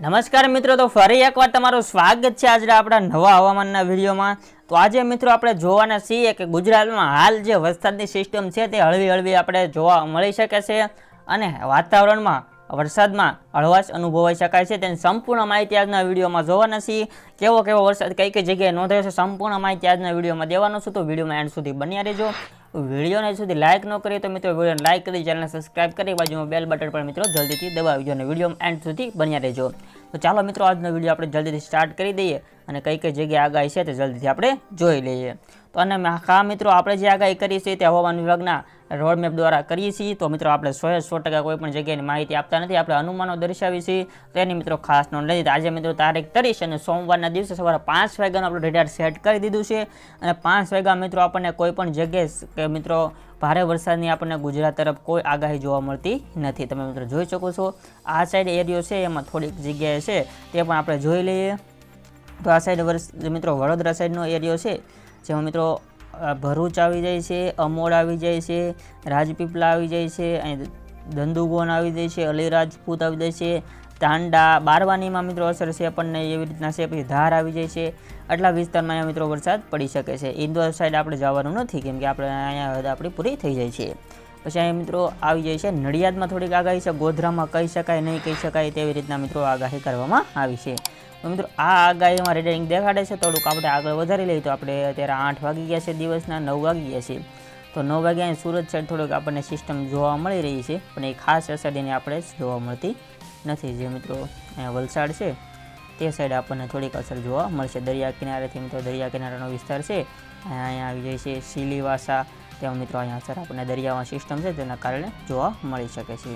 નમસ્કાર મિત્રો, તો ફરી એકવાર તમારું સ્વાગત છે આજે આપણા નવા હવામાનના વિડીયોમાં। તો આજે મિત્રો આપણે જોવાના છીએ કે ગુજરાતમાં હાલ જે વરસાદની સિસ્ટમ છે તે હળવી હળવી આપણે જોવા મળી શકે છે અને વાતાવરણમાં વરસાદમાં હળવાશ અનુભવાઈ શકાય છે। તેની સંપૂર્ણ માહિતી આજના વિડીયોમાં જોવાના છીએ। કેવો કેવો વરસાદ કઈ કઈ જગ્યાએ નોંધાયો છે સંપૂર્ણ માહિતી આજના વિડીયોમાં દેવાનો છું, તો વિડીયોમાં એન્ડ સુધી બન્યા રહેજો। વિડીયોને સુધી લાઇક ન કરીએ તો મિત્રો વિડીયોને લાઇક કરી ચેનલને સબસ્ક્રાઇબ કરી બાજુમાં બેલ બટન પર મિત્રો જલ્દીથી દબાવી અને વિડીયોમાં એન્ડ સુધી બન્યા રહેજો। તો ચાલો મિત્રો આજનો વિડીયો આપણે જલ્દીથી સ્ટાર્ટ કરી દઈએ અને કઈ કઈ જગ્યાએ આગાહી છે તે જલ્દીથી આપણે જોઈ લઈએ। તો અને હા મિત્રો, આપણે જે આગાહી કરી છે તે હવામાન વિભાગના રોડમેપ દ્વારા કરીએ છીએ। તો મિત્રો આપણે 100% કોઈ પણ જગ્યાની માહિતી આપતા નથી, આપણે અનુમાનો દર્શાવીએ છીએ, તેની મિત્રો ખાસ નોંધ લેવી। આજે મિત્રો તારીખ 30 અને સોમવારના દિવસે સવારે 5 વાગ્યાનું આપણે રેડાર સેટ કરી દીધું છે અને 5 વાગ્યા મિત્રો આપણને કોઈ પણ જગ્યાએ કે મિત્રો ભારે વરસાદની આપણને ગુજરાત તરફ કોઈ આગાહી જોવા મળતી નથી। તમે મિત્રો જોઈ શકો છો આ સાઈડ એરિયો છે, એમાં થોડીક જગ્યાએ છે તે પણ આપણે જોઈ લઈએ। તો આ સાઈડ મિત્રો વડોદરા સાઈડનો એરિયો છે, જેમાં મિત્રો ભરૂચ આવી જાય છે, અમોડ આવી જાય છે, રાજપીપળા આવી જાય છે, અહીં ધંધુગોન આવી જાય છે, અલીરાજપૂત આવી જાય છે, તાંડા બારવાનીમાં મિત્રો અસર છે આપણને એવી રીતના છે, પછી ધાર આવી જાય છે। આટલા વિસ્તારમાં અહીંયા મિત્રો વરસાદ પડી શકે છે। ઇન્દોર સાઈડ આપણે જવાનું નથી કેમ કે આપણે અહીંયા હદ આપણી પૂરી થઈ જાય છે। પછી અહીંયા મિત્રો આવી જાય છે નડિયાદમાં થોડીક આગાહી છે, ગોધરામાં કહી શકાય નહીં કહી શકાય તેવી રીતના મિત્રો આગાહી કરવામાં આવી છે। તો મિત્રો આ આગાહીમાં રેડિંગ દેખાડે છે, થોડુંક આપણે આગળ વધારી લઈએ તો આપણે અત્યારે 8 વાગી ગયા છે, દિવસના 9 વાગી ગયા છે। તો 9 વાગ્યા સુરત સાઈડ થોડુંક આપણને સિસ્ટમ જોવા મળી રહી છે, પણ એ ખાસ અસર એની આપણે જોવા મળતી નથી। જે મિત્રો અહીંયા વલસાડ છે તે સાઈડ આપણને થોડીક અસર જોવા મળશે। દરિયા કિનારેથી મિત્રો દરિયા કિનારાનો વિસ્તાર છે, અહીંયા આવી જાય છે સિલીવાસા, તેમાં મિત્રો અહીંયા અસર આપણને દરિયામાં સિસ્ટમ છે તેના કારણે જોવા મળી શકે છે।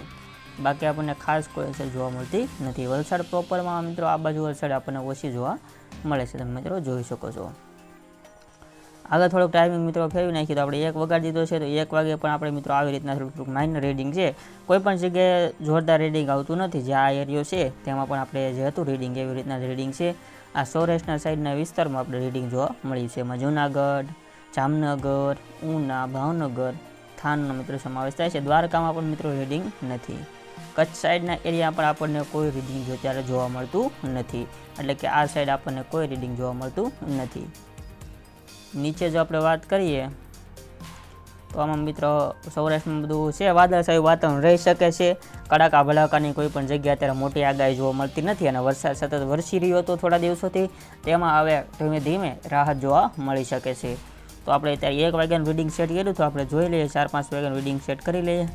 બાકી આપણને ખાસ કોઈ અસર જોવા મળતી નથી। વલસાડ પ્રોપરમાં મિત્રો આ બાજુ વલસાડ આપણને ઓછી જોવા મળે છે, તમે મિત્રો જોઈ શકો છો। આગળ થોડોક ટાઈમિંગ મિત્રો ફેરવી નાખીએ તો આપણે 1 વગાડી દીધો છે, તો 1 વાગે પણ આપણે મિત્રો આવી રીતના થોડુંક માઇનર રીડિંગ છે, કોઈ પણ જગ્યાએ જોરદાર રીડિંગ આવતું નથી। જે આ એરિયો છે તેમાં પણ આપણે જે હતું રીડિંગ એવી રીતના જ રીડિંગ છે। આ સૌરાષ્ટ્રના સાઈડના વિસ્તારમાં આપણે રીડિંગ જોવા મળી છે, એમાં જૂનાગઢ, જામનગર, ઉના, ભાવનગર, થાનનો મિત્રો સમાવેશ થાય છે। દ્વારકામાં પણ મિત્રો રીડિંગ નથી। કચ્છ સાઈડના એરિયા પણ આપણને કોઈ રીડિંગ જો ત્યારે જોવા મળતું નથી, એટલે કે આ સાઈડ આપણને કોઈ રીડિંગ જોવા મળતું નથી। નીચે જો આપણે વાત કરીએ તો આમાં મિત્રો સૌરાષ્ટ્રમાં બધું છે વાદળછાયું વાતાવરણ રહી શકે છે, કડાકા ભડાકાની કોઈ પણ જગ્યાએ અત્યારે મોટી આગાહી જોવા મળતી નથી અને વરસાદ સતત વરસી રહ્યો હતો થોડા દિવસોથી, તેમાં હવે ધીમે ધીમે રાહત જોવા મળી શકે છે। તો આપણે અત્યારે 1 વાગ્યાનું રીડિંગ સેટ કર્યું, તો આપણે જોઈ લઈએ 4-5 વાગ્યાનું રીડિંગ સેટ કરી લઈએ।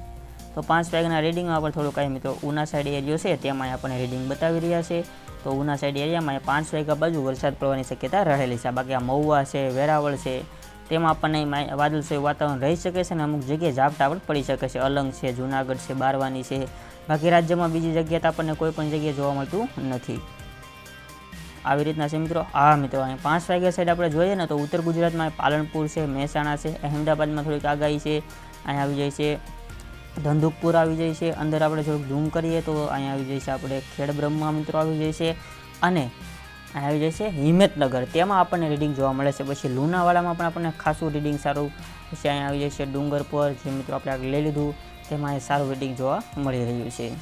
તો 5 વાગ્યાના રીડિંગમાં આપણે થોડું કાંઈ મિત્રો ઉના સાઈડ એરિયો છે તેમાં આપણને રીડિંગ બતાવી રહ્યા છે। તો ઉના સાઈડ એરિયામાં 5 વાગ્યા બાજુ વરસાદ પડવાની શક્યતા રહેલી છે। બાકી આ મહુવા છે, વેરાવળ છે, તેમાં આપણને વાદળછાયું વાતાવરણ રહી શકે છે અને અમુક જગ્યાએ ઝાપટા પણ પડી શકે છે। અલંગ છે, જૂનાગઢ છે, બારવાની છે, બાકી રાજ્યમાં બીજી જગ્યાએ આપણને કોઈ પણ જગ્યાએ જોવા મળતું નથી। આવી રીતના છે મિત્રો। હા મિત્રો અહીં 5 વાગ્યા સાઈડ આપણે જોઈએ ને તો ઉત્તર ગુજરાતમાં પાલનપુર છે, મહેસાણા છે, અહેમદાબાદમાં થોડીક આગાહી છે, અહીંયા આવી જાય છે ધંધુકપુર આવી જાય છે, અંદર આપણે થોડુંક ઝૂમ કરીએ તો અહીંયા આવી જાય છે આપણે ખેડબ્રહ્મા મિત્રો આવી જાય છે અને અહીંયા આવી જાય છે હિંમતનગર, તેમાં આપણને રીડિંગ જોવા મળે છે। પછી લુણાવાડામાં પણ આપણને ખાસું રીડિંગ સારું, પછી અહીંયા આવી જાય છે ડુંગરપુર, જે મિત્રો આપણે આગળ લઈ લીધું તેમાં સારું રીડિંગ જોવા મળી રહ્યું છે।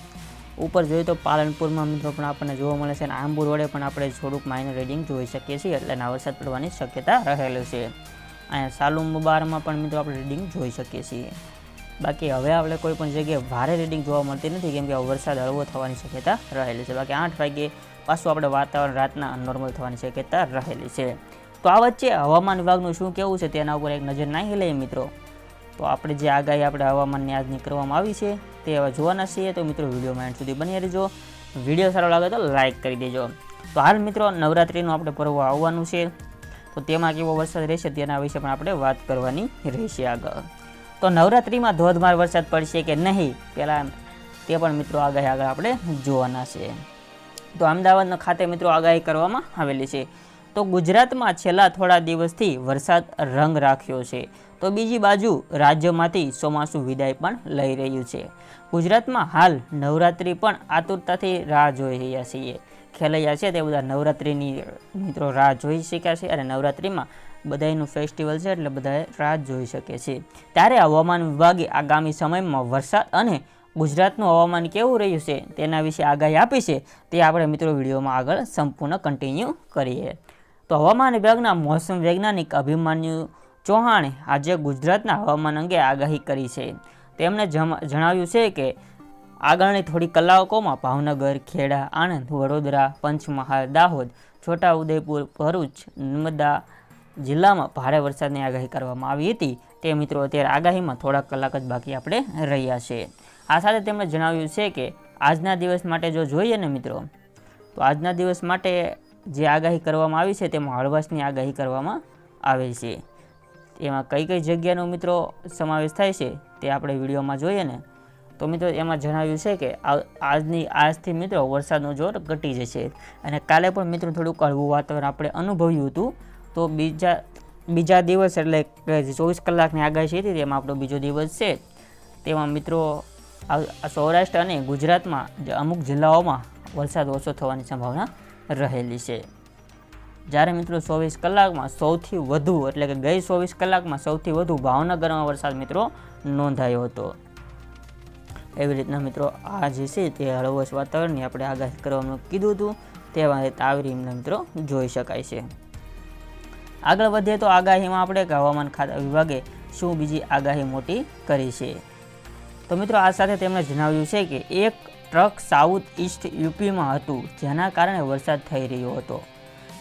ઉપર જોઈએ તો પાલનપુરમાં મિત્રો પણ આપણને જોવા મળે છે અને આંબુ રોડે પણ આપણે થોડુંક માઇનર રીડિંગ જોઈ શકીએ છીએ, એટલે વરસાદ પડવાની શક્યતા રહેલી છે। અહીંયા સાલુમ મુબારમાં પણ મિત્રો આપણે રીડિંગ જોઈ શકીએ છીએ। બાકી હવે આપણે કોઈ પણ જગ્યાએ ભારે રીડિંગ જોવા મળતી નથી કેમ કે વરસાદ હળવો થવાની શક્યતા રહેલી છે। બાકી 8 વાગ્યે પાછું આપણે વાતાવરણ રાતના નોર્મલ થવાની શક્યતા રહેલી છે। તો આ વચ્ચે હવામાન વિભાગનું શું કહેવું છે તેના ઉપર એક નજર નાખી લઈએ મિત્રો। તો આપણે જે આગાહી આપણે હવામાનની આજની કરવામાં આવી છે તે હવે જોવાના છીએ, તો મિત્રો વિડીયોમાં એન્ડ સુધી બની રહેજો। વિડીયો સારો લાગે તો લાઇક કરી દેજો। તો હાલ મિત્રો નવરાત્રિનું આપણે પર્વ આવવાનું છે, તો તેમાં કેવો વરસાદ રહેશે તેના વિશે પણ આપણે વાત કરવાની રહેશે આગળ। તો નવરાત્રિમાં ધોધમાર વરસાદ પડશે કે નહીં પહેલાં તે પણ મિત્રો આગાહી આગળ આપણે જોવાના છે। તો અમદાવાદના ખાતે મિત્રો આગાહી કરવામાં આવેલી છે। તો ગુજરાતમાં છેલ્લા થોડા દિવસથી વરસાદ રંગ રાખ્યો છે, તો બીજી બાજુ રાજ્યમાંથી ચોમાસું વિદાય પણ લઈ રહ્યું છે। ગુજરાતમાં હાલ નવરાત્રિ પણ આતુરતાથી રાહ જોઈ રહ્યા છીએ। ખેલૈયા છે તે બધા નવરાત્રિની મિત્રો રાહ જોઈ શક્યા છે અને નવરાત્રિમાં બધાયનું ફેસ્ટિવલ છે એટલે બધાએ રાહ જોઈ શકે છે। ત્યારે હવામાન વિભાગે આગામી સમયમાં વરસાદ અને ગુજરાતનું હવામાન કેવું રહ્યું છે તેના વિશે આગાહી આપી છે તે આપણે મિત્રો વિડીયોમાં આગળ સંપૂર્ણ કન્ટિન્યુ કરીએ. તો હવામાન વિભાગના મોસમ વૈજ્ઞાનિક અભિમન્યુ ચૌહાણે આજે ગુજરાતના હવામાન અંગે આગાહી કરી છે. તેમણે જણાવ્યું છે કે આગળની થોડી કલાકોમાં ભાવનગર, ખેડા, આણંદ, વડોદરા, પંચમહાલ, દાહોદ, છોટાઉદેપુર, ભરૂચ, નર્મદા જિલ્લામાં ભારે વરસાદની આગાહી કરવામાં આવી હતી. તે મિત્રો અત્યારે આગાહીમાં થોડાક કલાક જ બાકી આપણે રહ્યા છે. આ સાથે તેમણે જણાવ્યું છે કે આજના દિવસ માટે જો જોઈએ ને મિત્રો, તો આજના દિવસ માટે જે આગાહી કરવામાં આવી છે તેમાં હળવાશની આગાહી કરવામાં આવે છે. એમાં કઈ કઈ જગ્યાનો મિત્રો સમાવેશ થાય છે તે આપણે વિડીયોમાં જોઈએ ને, તો મિત્રો એમાં જણાવ્યું છે કે આજથી મિત્રો વરસાદનો જોર ઘટી જશે. અને કાલે પણ મિત્રો થોડુંક હળવું વાતાવરણ આપણે અનુભવ્યું હતું. તો બીજા દિવસ એટલે 24 કલાકની આગાહી છે તેમાં આપણો બીજો દિવસ છે, તેમાં મિત્રો સૌરાષ્ટ્ર અને ગુજરાતમાં અમુક જિલ્લાઓમાં વરસાદ ઓછો થવાની સંભાવના રહેલી છે. જ્યારે મિત્રો 24 કલાકમાં સૌથી વધુ એટલે કે ગઈ 24 કલાકમાં સૌથી વધુ ભાવનગરમાં વરસાદ મિત્રો નોંધાયો હતો. એવી રીતના મિત્રો આ જે છે તે હળવશ વાતાવરણની આપણે આગાહી કરવાનું કીધું હતું, તેવા રીતે આવી રીતના મિત્રો જોઈ શકાય છે. આગળ વધીએ તો આગાહીમાં આપણે હવામાન ખાતા વિભાગે શું બીજી આગાહી મોટી કરી છે. તો મિત્રો આ સાથે તેમણે જણાવ્યું છે કે એક ટ્રક સાઉથ ઈસ્ટ યુપીમાં હતું, જેના કારણે વરસાદ થઈ રહ્યો હતો,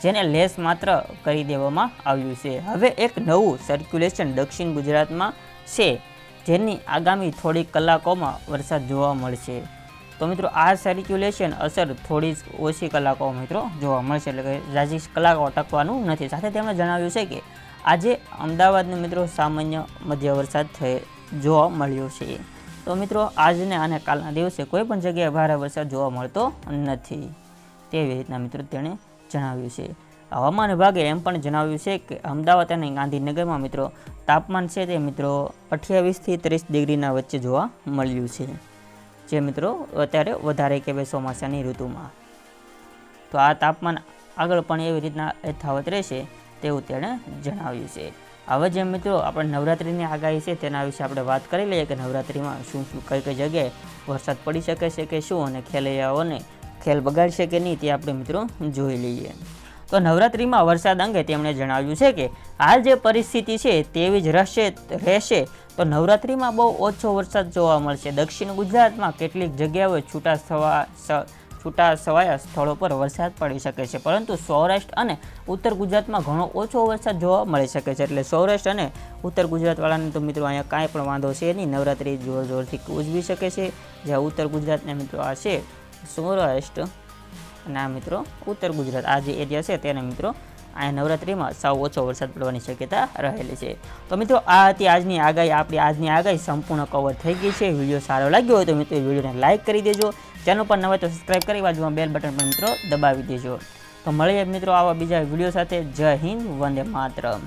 જેને લેસ માત્ર કરી દેવામાં આવ્યું છે. હવે એક નવું સર્ક્યુલેશન દક્ષિણ ગુજરાતમાં છે, જેની આગામી થોડી કલાકોમાં વરસાદ જોવા મળશે. તો મિત્રો આ સર્ક્યુલેશન અસર થોડી ઓછી કલાકોમાં મિત્રો જોવા મળશે, એટલે કે ઝાઝી કલાકો ટકવાનું નથી. સાથે તેમણે જણાવ્યું છે કે આજે અમદાવાદનો મિત્રો સામાન્ય મધ્ય વરસાદ જોવા મળ્યો છે. તો મિત્રો આજને અને કાલના દિવસે કોઈ પણ જગ્યાએ ભારે વરસાદ જોવા મળતો નથી, તેવી રીતના મિત્રો તેણે જણાવ્યું છે. હવામાન વિભાગે એમ પણ જણાવ્યું છે કે અમદાવાદ અને ગાંધીનગરમાં મિત્રો તાપમાન છે તે મિત્રો 28થી 30 ડિગ્રીના વચ્ચે જોવા મળ્યું છે, જે મિત્રો અત્યારે વધારે કે ચોમાસાની ઋતુમાં. તો આ તાપમાન આગળ પણ એવી રીતના યથાવત રહેશે તેવું તેણે જણાવ્યું છે. હવે જેમ મિત્રો આપણે નવરાત્રિની આગાહી છે તેના વિશે આપણે વાત કરી લઈએ કે નવરાત્રિમાં શું કઈ કઈ જગ્યાએ વરસાદ પડી શકે છે કે શું, અને ખેલૈયાઓને ખેલ બગાડશે કે નહીં તે આપણે મિત્રો જોઈ લઈએ. તો નવરાત્રિમાં વરસાદ અંગે તેમણે જણાવ્યું છે કે હાલ જે પરિસ્થિતિ છે તેવી જ રહેશે. તો નવરાત્રિમાં બહુ ઓછો વરસાદ જોવા મળશે. દક્ષિણ ગુજરાતમાં કેટલીક જગ્યાઓએ છૂટા છવાયા સ્થળો પર વરસાદ પડી શકે છે, પરંતુ સૌરાષ્ટ્ર અને ઉત્તર ગુજરાતમાં ઘણો ઓછો વરસાદ જોવા મળી શકે છે. એટલે સૌરાષ્ટ્ર અને ઉત્તર ગુજરાતવાળાને તો મિત્રો અહીંયા કાંઈ પણ વાંધો છે નહીં, નવરાત્રિ જોરથી ઉજવી શકે છે. જ્યાં ઉત્તર ગુજરાતના મિત્રો આ છે સૌરાષ્ટ્ર અને આ મિત્રો ઉત્તર ગુજરાત, આ જે એરિયા છે તેને મિત્રો અહીંયા નવરાત્રિમાં સાવ ઓછો વરસાદ પડવાની શક્યતા રહેલી છે. તો મિત્રો આ હતી આજની આગાહી. આપણી આજની આગાહી સંપૂર્ણ કવર થઈ ગઈ છે. વિડીયો સારો લાગ્યો હોય તો મિત્રો વિડીયોને લાઇક કરી દેજો, ચેનલ પર નવા તો સબસ્ક્રાઈબ કરી બાજુમાં બેલ બટન પર મિત્રો દબાવી દેજો. તો મળીએ મિત્રો આવા બીજા વિડીયો સાથે. જય હિન્દ, વંદે માતરમ.